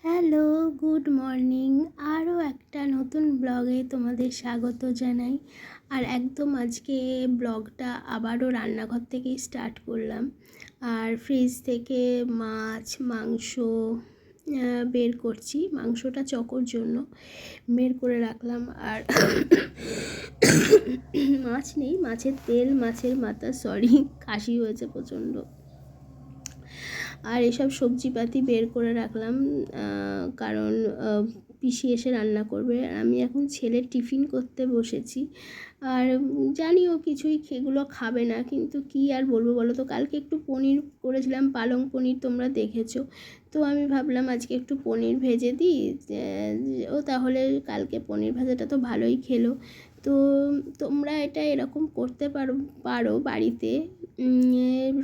Hello, good morning. আরও একটা নতুন ব্লগে তোমাদের স্বাগত জানাই। আর একদম আজকে ব্লগটা আবারও রান্নাঘর থেকেই স্টার্ট করলাম। আর ফ্রিজ থেকে মাছ মাংস বের করছি, মাংসটা চকোর জন্য বের করে রাখলাম। আর মাছ নেই, মাছের তেল মাছের মাথা, সরি কাশি হয়েছে প্রচণ্ড। আর এসব সবজিপাতি বের করে রাখলাম, কারণ পিসি এসে রান্না করবে। আমি এখন ছেলের টিফিন করতে বসেছি। আর জানিও কিছুই সেগুলো খাবে না, কিন্তু কি আর বলবো বলো তো। কালকে একটু পনির করেছিলাম, পালং পনির, তোমরা দেখেছো। তো আমি ভাবলাম আজকে একটু পনির ভেজে দিই, ও তাহলে কালকে পনির ভাজাটা তো ভালোই খেলো। তো তোমরা এটা এরকম করতে পারো বাড়িতে।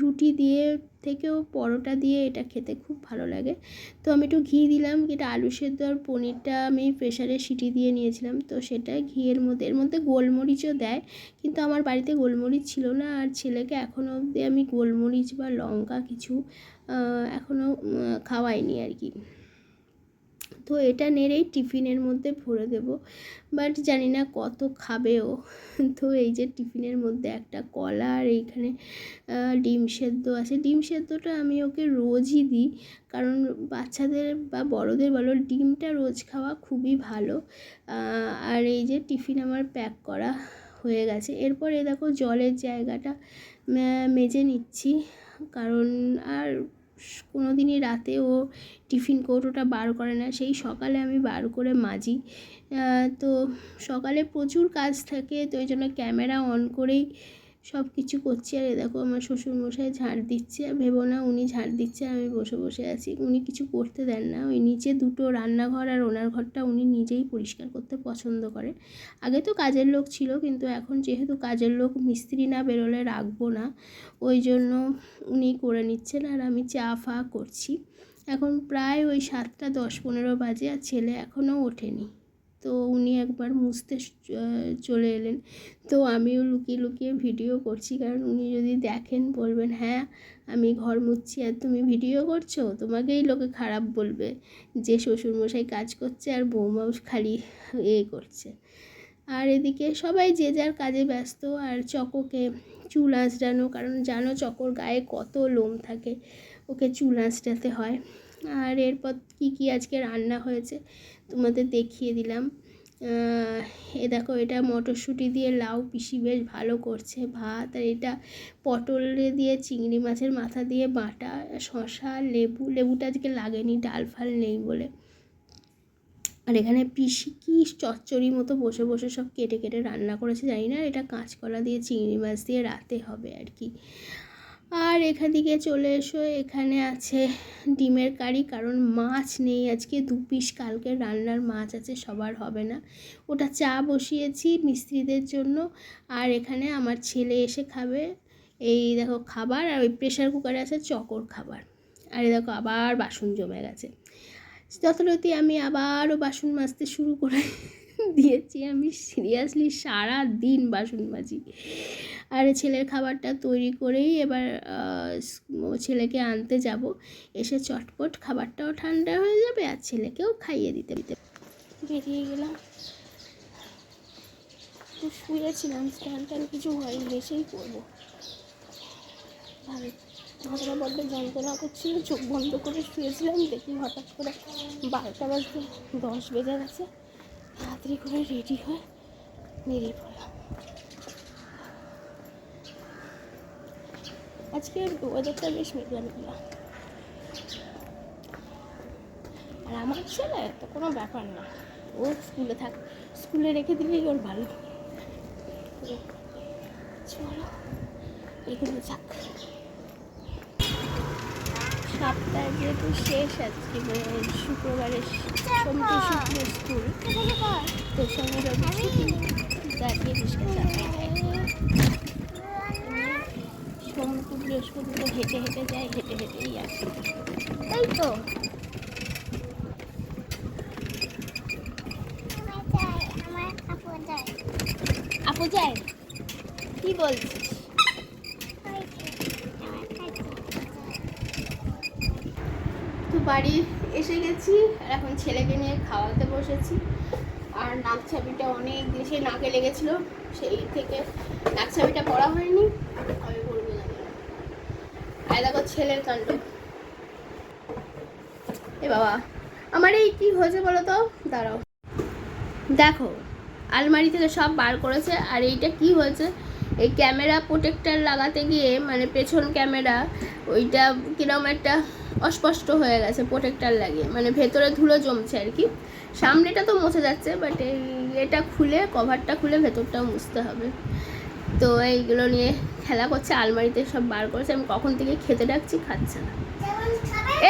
রুটি দিয়ে থেকেও পরোটা দিয়ে এটা খেতে খুব ভালো লাগে। তো আমি একটু ঘি দিলাম, এটা আলু সেদ্ধ আর পনিরটা আমি প্রেশারে সিটি দিয়ে নিয়েছিলাম। তো সেটা ঘিয়ের মধ্যে, এর মধ্যে গোলমরিচও দেয়, কিন্তু আমার বাড়িতে গোলমরিচ ছিল না। আর ছেলেকে এখনও অবধি আমি গোলমরিচ বা লঙ্কা কিছু এখনও খাওয়াইনি আর কি। তো এটা নেড়েই টিফিনের মধ্যে ভরে দেবো, বাট জানি না কত খাবে ও। তো এই যে টিফিনের মধ্যে একটা কলা আর এইখানে ডিম সেদ্ধ আছে। ডিম সেদ্ধটা আমি ওকে রোজই দিই, কারণ বাচ্চাদের বা বড়দের বলো, ডিমটা রোজ খাওয়া খুবই ভালো। আর এই যে টিফিন আমার প্যাক করা হয়ে গেছে। এরপরে দেখো জলের জায়গাটা মেজে নিচ্ছি, কারণ আর কোনো দিনই রাতে ও টিফিন কৌটোটা বার করে না, সেই সকালে আমি বার করে মাজি। তো সকালে প্রচুর কাজ থাকে, তো ওই জন্য ক্যামেরা অন করেই সব কিছু করছি। আর দেখো আমার শ্বশুরমশাই ঝাড় দিচ্ছে, ভেবো না উনি ঝাড় দিচ্ছে, আমি বসে বসে আছি। উনি কিছু করতে দেন না, ওই নিচে দুটো রান্নাঘর আর ওনার ঘরটা উনি নিজেই পরিষ্কার করতে পছন্দ করে। আগে তো কাজের লোক ছিল, কিন্তু এখন যেহেতু কাজের লোক মিস্ত্রি না বেরোলে রাখবো না, ওই জন্য উনি করে নিচ্ছেন। আর আমি চা ফা করছি। এখন প্রায় ওই 7:10-15 বাজে, আর ছেলে এখনও ওঠেনি। তো উনি একবার মুছতে চলে এলেন। তো আমিও লুকিয়ে লুকিয়ে ভিডিও করছি, কারণ উনি যদি দেখেন বলবেন, হ্যাঁ আমি ঘর মুছছি আর তুমি ভিডিও করছো, তোমাকেই লোকে খারাপ বলবে যে শ্বশুরমশাই কাজ করছে আর বৌমাও খালি করছে। আর এদিকে সবাই যে যার কাজে ব্যস্ত। আর চকোকে চুল আঁচড়ানো, কারণ জানো চকোর গায়ে কত লোম থাকে, ওকে চুল আঁচড়াতে হয়। আর এরপর কি আজকে রান্না হয়েছে তোমাদের দেখিয়ে দিলাম। দেখো, এটা মটরশুঁটি দিয়ে লাউ পিসি বেশ ভালো করছে ভাত। আর এটা পটলে দিয়ে চিংড়ি মাছের মাথা দিয়ে বাটা, শসা লেবুটা আজকে লাগেনি, ডাল ফাল নেই বলে। আর এখানে পিসি কি চচ্চড়ি মতো বসে বসে সব কেটে কেটে রান্না করেছে, জানি না। এটা কাঁচকলা দিয়ে চিংড়ি মাছ দিয়ে রাতে হবে আর কি। আর এখান থেকে চলে এসো, এখানে আছে ডিমের কারি, কারণ মাছ নেই আজকে। 2 পিস কালকে রান্নার মাছ আছে, সবার হবে না। ওটা চা বসিয়েছি মিস্ত্রিদের জন্য। আর এখানে আমার ছেলে এসে খাবে। এই দেখো খাবার, আর ওই প্রেশার কুকারে আছে চকোর খাবার। আর এই দেখো আবার বাসন জমে গেছে। যথারীতি আমি আবারও বাসন মাজতে শুরু করে দিয়েছি। আমি সিরিয়াসলি সারা দিন বাসন মাজি। আর ছেলের খাবারটা তৈরি করেই এবার ছেলেকে আনতে যাব। এসে চটপট খাবারটাও ঠান্ডা হয়ে যাবে, আর ছেলেকেও খাইয়ে দিতে বেরিয়ে গেলাম। তো শুয়েছিলাম, স্নান টান কিছু হয়নি, এসেই করবো। ভালো মাথাটা বড্ড যন্ত্রণা করছিল, চোখ বন্ধ করে শুয়েছিলাম, দেখি হঠাৎ করে 12:10 বেজে গেছে। তাড়াতাড়ি করে রেডি হয়ে বেরিয়ে পড়লাম। আজকে ওয়েদারটা বেশ মেঘলা। আর আমার ছেলে তো কোনো ব্যাপার না, ও স্কুলে রেখে দিলেই ওর ভালো। চলো এগুলো যাক। সপ্তাহে যেহেতু শেষ আজকে, শুক্রবারে সোমকে শুক্র স্কুল, তো শনি রবি দাঁড়িয়ে রিক্সা চাপাই দেয়। সোম টু বৃহস্পতি তো হেঁটে হেঁটে যায়, হেঁটে হেঁটেই আসে, তাই তো। আপু যায় কি বলছিস? তো বাড়ি এসে গেছি, আর এখন ছেলেকে নিয়ে খাওয়াতে বসেছি। আর নাক ছাবিটা অনেক দিন সেই নাকে লেগেছিলো, সেই থেকে নাক ছাবিটা পড়া হয়নি, আমি পড়বো না। আর দেখো ছেলের কাণ্ড। এ বাবা, আমার এই কি হয়েছে বলো তো, দাঁড়াও। দেখো আলমারি থেকে সব বার করেছে। আর এইটা কি হয়েছে, এই ক্যামেরা প্রোটেক্টার লাগাতে গিয়ে মানে পেছন ক্যামেরা ওইটা কিরম একটা অস্পষ্ট হয়ে গেছে প্রোটেক্টার লাগিয়ে, মানে ভেতরে ধুলো জমছে আর কি। সামনেটা তো মুছে যাচ্ছে, বাট এই এটা খুলে, কভারটা খুলে ভেতরটাও মুছতে হবে। তো এইগুলো নিয়ে খেলা করছে, আলমারিতে সব বার করেছে। আমি কখন থেকে খেতে ডাকছি, খাচ্ছে না।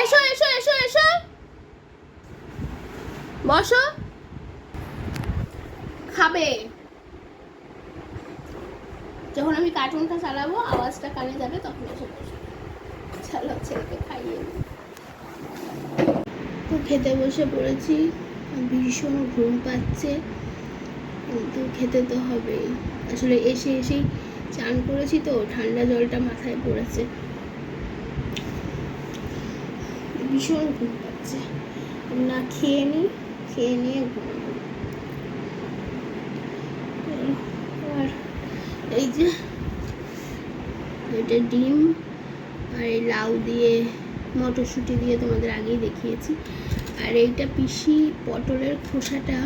এসো এসো এসো এসো, বসো, খাবে। যখন আমি কার্টুনটা চালাবো, আওয়াজটা কানে যাবে, তখন এসে বসবে। চলো ছেলেকে খাইয়ে দিই। তো খেতে বসে পড়েছি, ভীষণ ঘুম পাচ্ছে, কিন্তু খেতে তো হবেই। আসলে এসেই চান করেছি তো, ঠান্ডা জলটা মাথায় পড়েছে, ভীষণ ঘুম পাচ্ছে। না খেয়ে নিয়ে ঘুমাবো। আর এই যে এটা ডিম আর এই লাউ দিয়ে, মটরশুঁটি দিয়ে তোমাদের আগেই দেখিয়েছি। আর এইটা পিসি পটলের খোসাটা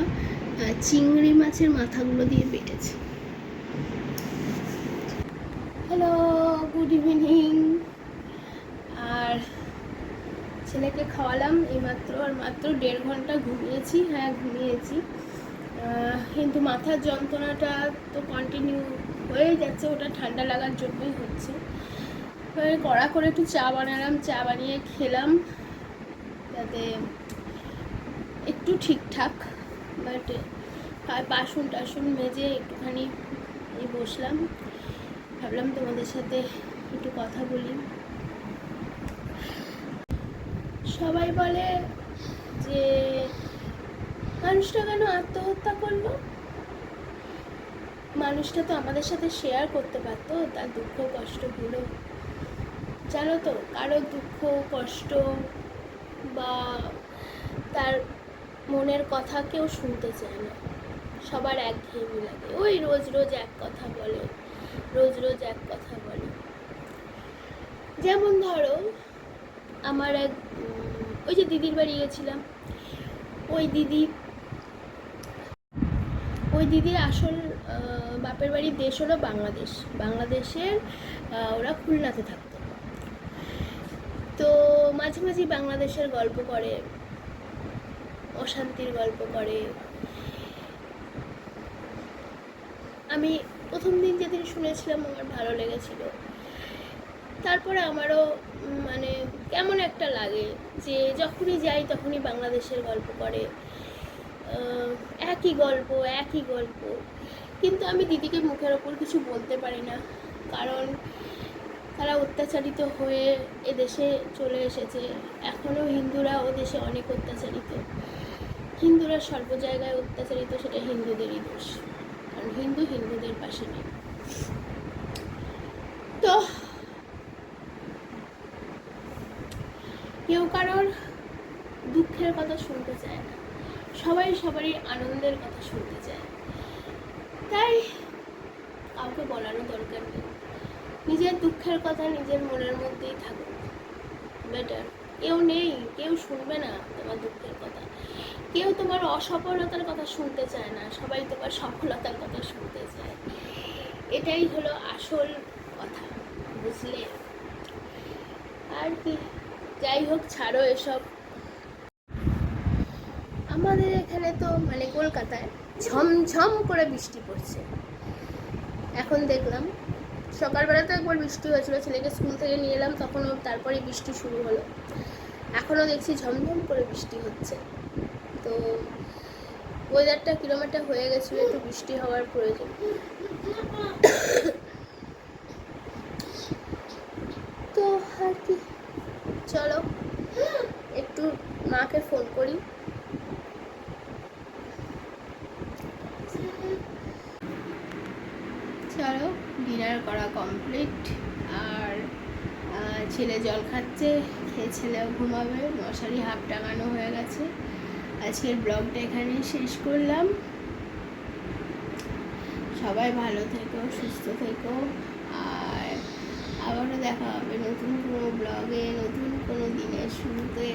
চিংড়ি মাছের মাথাগুলো দিয়ে বেটেছে। Hello, good evening. আর ছেলেকে খাওয়ালাম এইমাত্র, আর মাত্র 1.5 ঘন্টা ঘুমিয়েছি। হ্যাঁ ঘুমিয়েছি, কিন্তু মাথার যন্ত্রণাটা তো কন্টিনিউ হয়ে যাচ্ছে, ওটা ঠান্ডা লাগার জন্যই হচ্ছে। কড়া করে একটু চা বানালাম, চা বানিয়ে খেলাম, যাতে একটু ঠিকঠাক। বাট বাসন টাসন মেজে একটুখানি বসলাম, ভাবলাম তোমাদের সাথে একটু কথা বলি। সবাই বলে যে মানুষটা কেন আত্মহত্যা করলো? মানুষটা তো আমাদের সাথে শেয়ার করতে পারতো তার দুঃখ কষ্টগুলো। জানো তো, কারো দুঃখ কষ্ট বা তার মনের কথা কেউ শুনতে চায় না, সবার একঘেয়েমি লাগে। ওই রোজ রোজ এক কথা বলে, রোজ রোজ এক কথা বলে। যেমন ধরো আমার এক ওই যে দিদির বাড়ি গেছিলাম, ওই দিদির আসল বাপের বাড়ির দেশ হলো বাংলাদেশের ওরা খুলনাতে থাকতো। তো মাঝে মাঝে বাংলাদেশের গল্প করে, অশান্তির গল্প করে। আমি প্রথম দিন যেদিন শুনেছিলাম আমার ভালো লেগেছিল, তারপরে আমারও মানে কেমন একটা লাগে যে যখনই যাই তখনই বাংলাদেশের গল্প করে, একই গল্প। কিন্তু আমি দিদিকে মুখের ওপর কিছু বলতে পারি না, কারণ তারা অত্যাচারিত হয়ে এদেশে চলে এসেছে। এখনও হিন্দুরা ও দেশে অনেক অত্যাচারিত, হিন্দুরা সর্ব জায়গায় অত্যাচারিত, সেটা হিন্দুদেরই দোষ, কারণ হিন্দুদের পাশে নেই। তো কেউ কারোর দুঃখের কথা শুনতে চায় না, সবাই সবারই আনন্দের কথা শুনতে চায়। তাই কাউকে বলারও দরকার নেই, নিজের দুঃখের কথা নিজের মনের মধ্যেই থাকুক, বেটার। কেউ নেই, কেউ শুনবে না তোমার দুঃখের কথা, কেউ তোমার অসফলতার কথা শুনতে চায় না, সবাই তোমার সফলতার কথা শুনতে চায়। এটাই হলো আসল কথা, বুঝলে? আর কি, যাই হোক, ছাড়ো এসব। আমাদের এখানে তো মানে কলকাতায় ঝমঝম করে বৃষ্টি পড়ছে। এখন দেখলাম, সকালবেলা তো একবার বৃষ্টি হয়েছিল, ছেলেকে স্কুল থেকে নিয়ে এলাম, তখনও তারপরে বৃষ্টি শুরু হলো। এখনও দেখছি ঝমঝম করে বৃষ্টি হচ্ছে। তো ওয়েদারটা কিরম একটা হয়ে গেছিলো, একটু বৃষ্টি হওয়ার প্রয়োজন। তো আর কি, চলো একটু মাকে ফোন করি। চলো, ডিনার করা কমপ্লিট। আর ছেলে জল খাচ্ছে, খেয়ে ছেলেও ঘুমাবে, মশারি হাফ টাঙানো হয়ে গেছে। আজকের ব্লগটা এখানেই শেষ করলাম। সবাই ভালো থেকো, সুস্থ থেকো, আর আবারও দেখা হবে নতুন কোনো ব্লগে, নতুন কোনো দিনের শুরুতে।